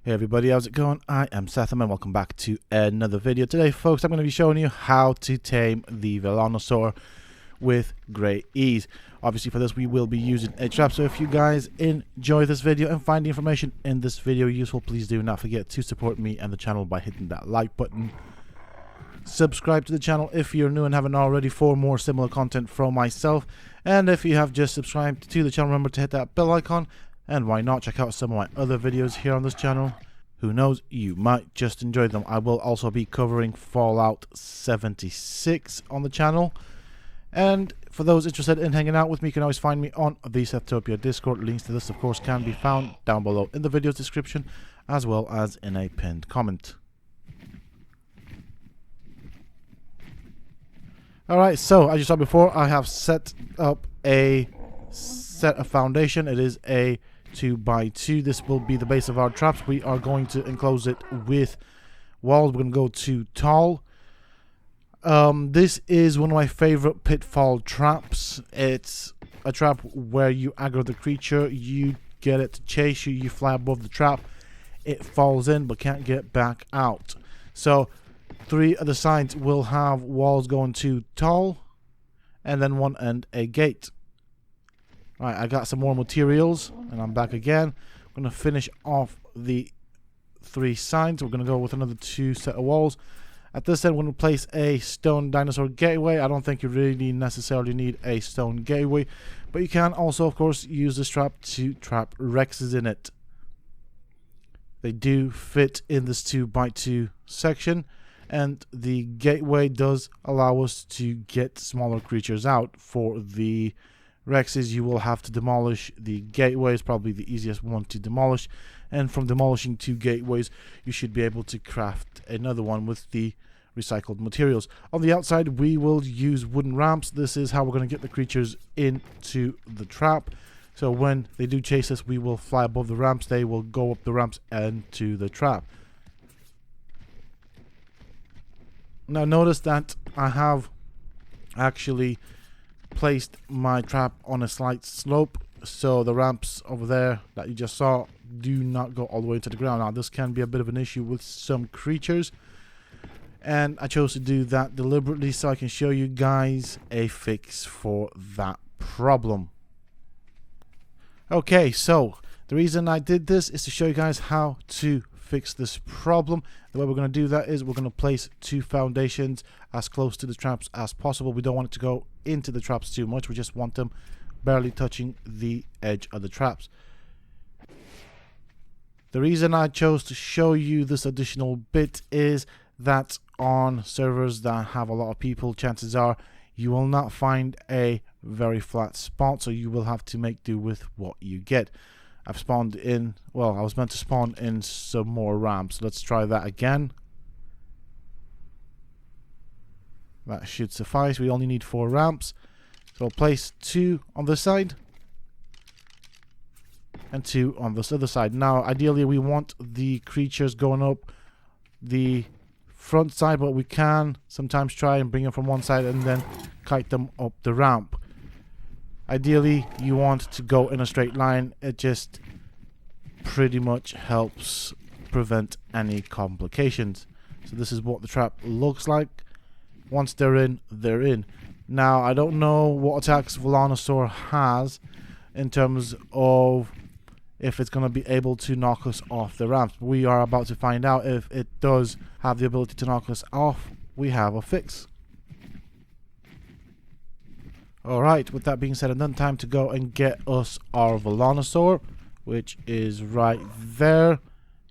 Hey everybody, how's it going? I am Sethum and welcome back to another video. Today folks, I'm going to be showing you how to tame the Velanosaur with great ease. Obviously for this we will be using a trap, so if you guys enjoy this video and find the information in this video useful, please do not forget to support me and the channel by hitting that like button. Subscribe to the channel if you're new and haven't already for more similar content from myself. And if you have just subscribed to the channel, remember to hit that bell icon. And why not check out some of my other videos here on this channel. Who knows, you might just enjoy them. I will also be covering Fallout 76 on the channel. And for those interested in hanging out with me, you can always find me on the Setopia Discord. Links to this, of course, can be found down below in the video's description, as well as in a pinned comment. Alright, so as you saw before, I have set up a set of foundation. It is a 2x2. This will be the base of our traps. We are going to enclose it with walls. We're going to go too tall. This is one of my favorite Pitfall Traps. It's a trap where you aggro the creature, you get it to chase you, you fly above the trap, it falls in but can't get back out. So 3 of the sides will have walls going too tall, and then one end a gate. Alright, I got some more materials, and I'm back again. I'm going to finish off the 3 sides. We're going to go with another 2 set of walls. At this end, we're going to place a stone dinosaur gateway. I don't think you really necessarily need a stone gateway, but you can also, of course, use this trap to trap Rexes in it. They do fit in this 2x2 section, and the gateway does allow us to get smaller creatures out. For the Rexes, you will have to demolish the gateway. It's probably the easiest one to demolish, and from demolishing 2 gateways you should be able to craft another one with the recycled materials. On the outside we will use wooden ramps. This is how we're going to get the creatures into the trap, so when they do chase us we will fly above the ramps, they will go up the ramps and to the trap. Now notice that I have actually placed my trap on a slight slope, so the ramps over there that you just saw do not go all the way to the ground. Now this can be a bit of an issue with some creatures, and I chose to do that deliberately so I can show you guys a fix for that problem. Okay, so the reason I did this is to show you guys how to fix this problem. The way we're going to do that is we're going to place 2 foundations as close to the traps as possible. We don't want it to go into the traps too much. We just want them barely touching the edge of the traps. The reason I chose to show you this additional bit is that on servers that have a lot of people, chances are you will not find a very flat spot, so you will have to make do with what you get. I've spawned in, well, I was meant to spawn in some more ramps. Let's try that again. That should suffice. We only need 4 ramps. So I'll place 2 on this side and 2 on this other side. Now, ideally, we want the creatures going up the front side, but we can sometimes try and bring them from one side and then kite them up the ramp. Ideally, you want to go in a straight line. It just pretty much helps prevent any complications. So this is what the trap looks like. Once they're in, they're in. Now, I don't know what attacks Velanosaur has in terms of if it's going to be able to knock us off the ramps. We are about to find out. If it does have the ability to knock us off, we have a fix. Alright, with that being said and done, time to go and get us our Velanosaur, which is right there.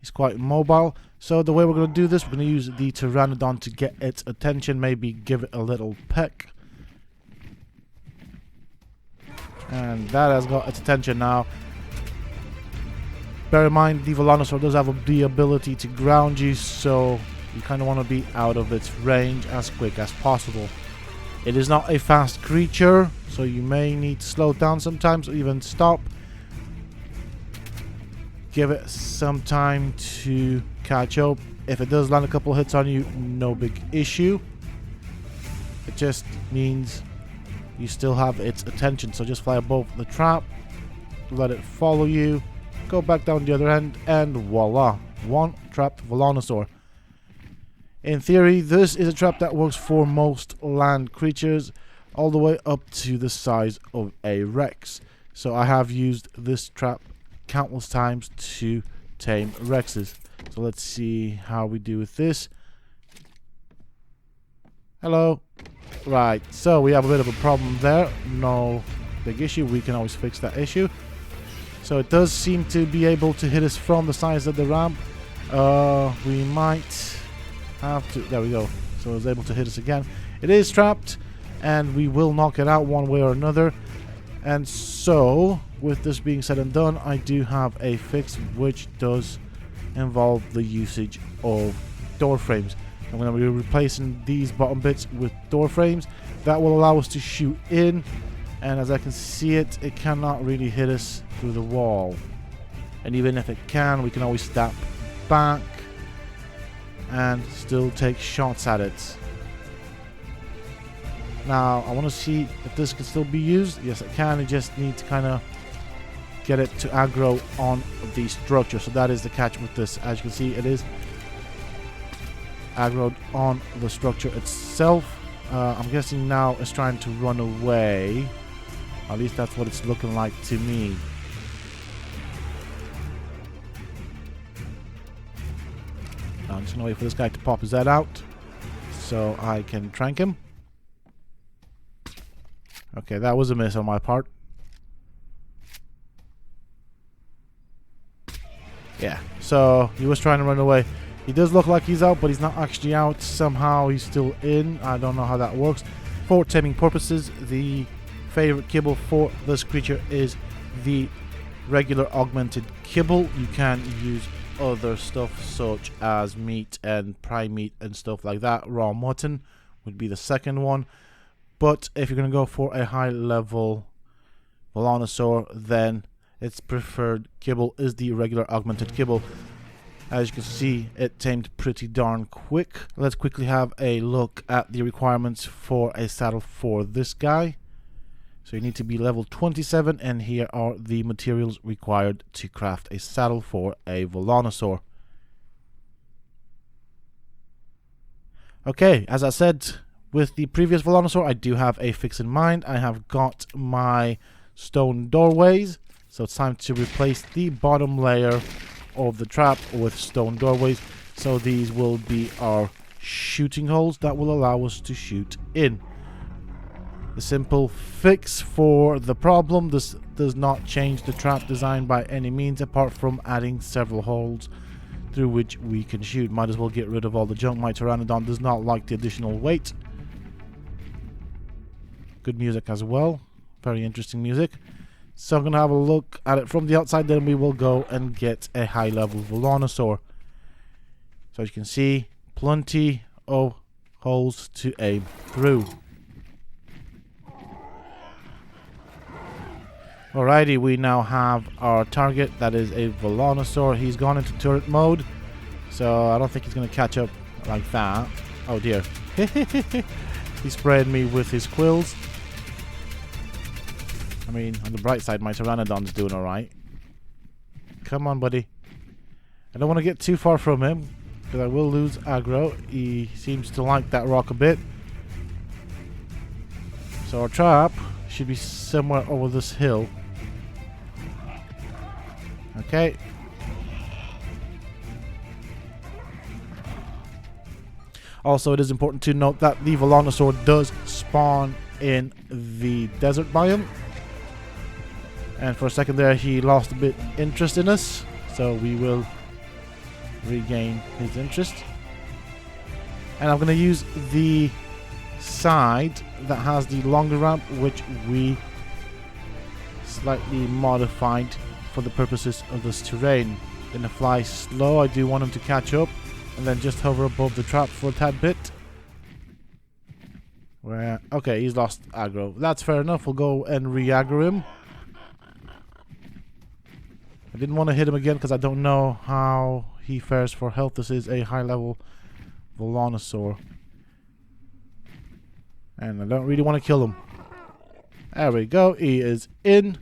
He's quite mobile. So the way we're going to do this, we're going to use the Pteranodon to get its attention, maybe give it a little peck. And that has got its attention now. Bear in mind, the Velanosaur does have the ability to ground you, so you kind of want to be out of its range as quick as possible. It is not a fast creature, so you may need to slow down sometimes or even stop. Give it some time to catch up. If it does land a couple hits on you, no big issue. It just means you still have its attention, so just fly above the trap, let it follow you, go back down the other end, and voila, one trapped Velanosaur. In theory, this is a trap that works for most land creatures, all the way up to the size of a Rex. So I have used this trap countless times to tame Rexes. So let's see how we do with this. Hello. Right, so we have a bit of a problem there. No big issue. We can always fix that issue. So it does seem to be able to hit us from the sides of the ramp. We might have to... There we go. So it's able to hit us again. It is trapped, and we will knock it out one way or another. And so, with this being said and done, I do have a fix which does involve the usage of door frames. I'm going to be replacing these bottom bits with door frames. That will allow us to shoot in, and as I can see it, it cannot really hit us through the wall. And even if it can, we can always step back and still take shots at it. Now, I want to see if this can still be used. Yes, it can. You just need to kind of get it to aggro on the structure. So that is the catch with this. As you can see, it is aggroed on the structure itself. I'm guessing now it's trying to run away. At least that's what it's looking like to me. I'm just gonna wait for this guy to pop his head out so I can trank him. Okay, that was a miss on my part. Yeah, so he was trying to run away. He does look like he's out, but he's not actually out. Somehow he's still in. I don't know how that works. For taming purposes, the favorite kibble for this creature is the regular augmented kibble. You can use other stuff such as meat and prime meat and stuff like that. Raw mutton would be the second one. But if you're going to go for a high level Velonasaur, then its preferred kibble is the regular augmented kibble. As you can see, it tamed pretty darn quick. Let's quickly have a look at the requirements for a saddle for this guy. So you need to be level 27, and here are the materials required to craft a saddle for a Velonasaur. Okay, as I said, with the previous Velonasaur, I do have a fix in mind. I have got my stone doorways, so it's time to replace the bottom layer of the trap with stone doorways. So these will be our shooting holes that will allow us to shoot in. The simple fix for the problem. This does not change the trap design by any means, apart from adding several holes through which we can shoot. Might as well get rid of all the junk. My Pteranodon does not like the additional weight. Good music as well. Very interesting music. So I'm going to have a look at it from the outside, then we will go and get a high level Velonasaur. So as you can see, plenty of holes to aim through. Alrighty, we now have our target. That is a Velonasaur. He's gone into turret mode, so I don't think he's going to catch up like that. Oh dear. He sprayed me with his quills. I mean, on the bright side, my Pteranodon's doing alright. Come on, buddy. I don't want to get too far from him, because I will lose aggro. He seems to like that rock a bit. So our trap should be somewhere over this hill. Okay. Also, it is important to note that the Velonasaur does spawn in the desert biome. And for a second there, he lost a bit interest in us. So we will regain his interest. And I'm going to use the side that has the longer ramp, which we slightly modified for the purposes of this terrain. Gonna fly slow. I do want him to catch up, and then just hover above the trap for a tad bit. Where? Okay, he's lost aggro. That's fair enough. We'll go and re-aggro him. I didn't want to hit him again because I don't know how he fares for health. This is a high level Velonasaur, and I don't really want to kill him. There we go. He is in.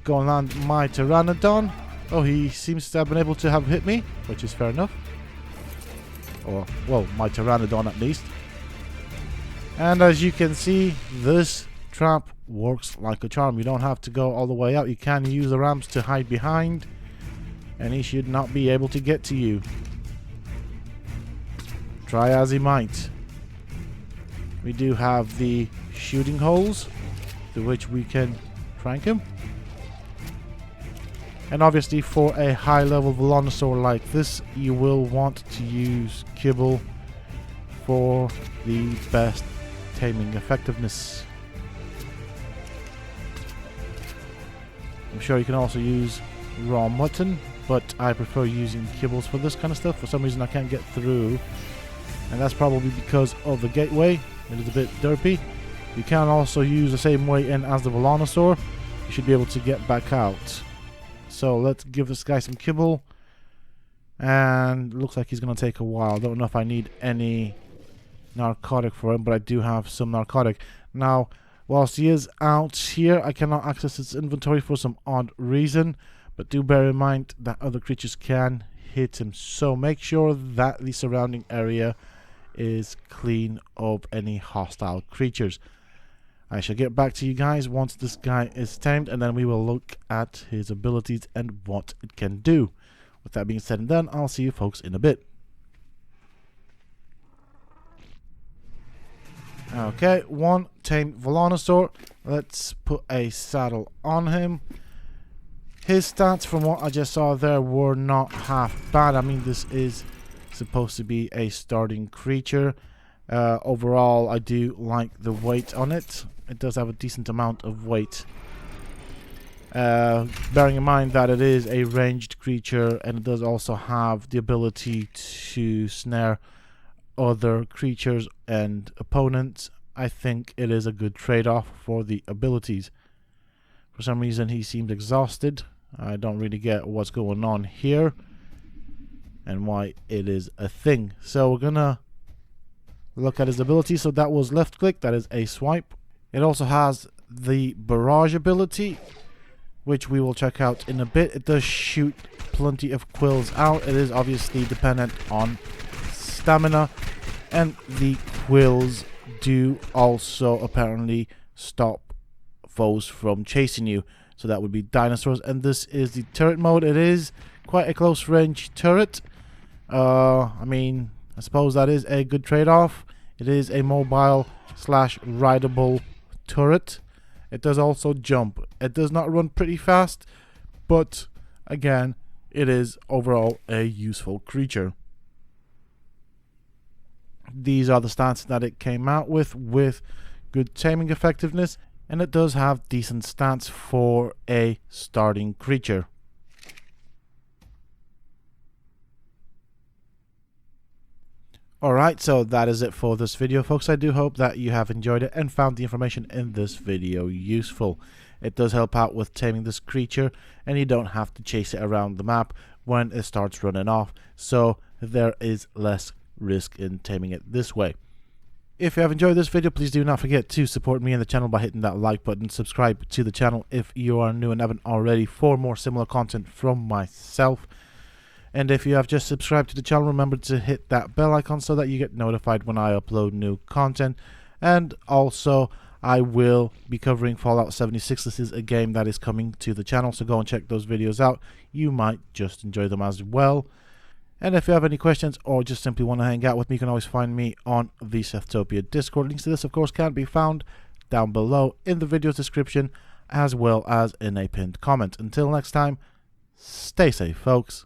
Go and land my Pteranodon. Oh, he seems to have been able to have hit me, which is fair enough. Or, well, my Pteranodon at least. And as you can see, this trap works like a charm. You don't have to go all the way out. You can use the ramps to hide behind, and he should not be able to get to you. Try as he might. We do have the shooting holes through which we can prank him. And obviously for a high level Velonasaur like this, you will want to use kibble for the best taming effectiveness. I'm sure you can also use raw mutton, but I prefer using kibbles for this kind of stuff. For some reason I can't get through, and that's probably because of the gateway. It is a bit derpy. You can also use the same way in as the Velonasaur. You should be able to get back out. So let's give this guy some kibble. And it looks like he's going to take a while. I don't know if I need any narcotic for him, but I do have some narcotic. Now, whilst he is out here, I cannot access his inventory for some odd reason. But do bear in mind that other creatures can hit him. So make sure that the surrounding area is clean of any hostile creatures. I shall get back to you guys once this guy is tamed, and then we will look at his abilities and what it can do. With that being said and done, I'll see you folks in a bit. Okay, one tamed Velonasaur. Let's put a saddle on him. His stats, from what I just saw there, were not half bad. I mean, this is supposed to be a starting creature. Overall, I do like the weight on it. It does have a decent amount of weight. Bearing in mind that it is a ranged creature, and it does also have the ability to snare other creatures and opponents, I think it is a good trade-off for the abilities. For some reason he seemed exhausted. I don't really get what's going on here and why it is a thing. So we're gonna look at his ability. So that was left click, that is a swipe. It also has the barrage ability, which we will check out in a bit. It does shoot plenty of quills out. It is obviously dependent on stamina, and the quills do also apparently stop foes from chasing you. So that would be dinosaurs, and this is the turret mode. It is quite a close range turret. I mean, I suppose that is a good trade-off. It is a mobile slash rideable turret. It does also jump. It does not run pretty fast, but again, it is overall a useful creature. These are the stats that it came out with good taming effectiveness, and it does have decent stats for a starting creature. Alright, so that is it for this video, folks. I do hope that you have enjoyed it and found the information in this video useful. It does help out with taming this creature, and you don't have to chase it around the map when it starts running off, so there is less risk in taming it this way. If you have enjoyed this video, please do not forget to support me and the channel by hitting that like button. Subscribe to the channel if you are new and haven't already for more similar content from myself. And if you have just subscribed to the channel, remember to hit that bell icon so that you get notified when I upload new content. And also, I will be covering Fallout 76. This is a game that is coming to the channel, so go and check those videos out. You might just enjoy them as well. And if you have any questions or just simply want to hang out with me, you can always find me on the Sethtopia Discord. Links to this, of course, can be found down below in the video's description, as well as in a pinned comment. Until next time, stay safe, folks.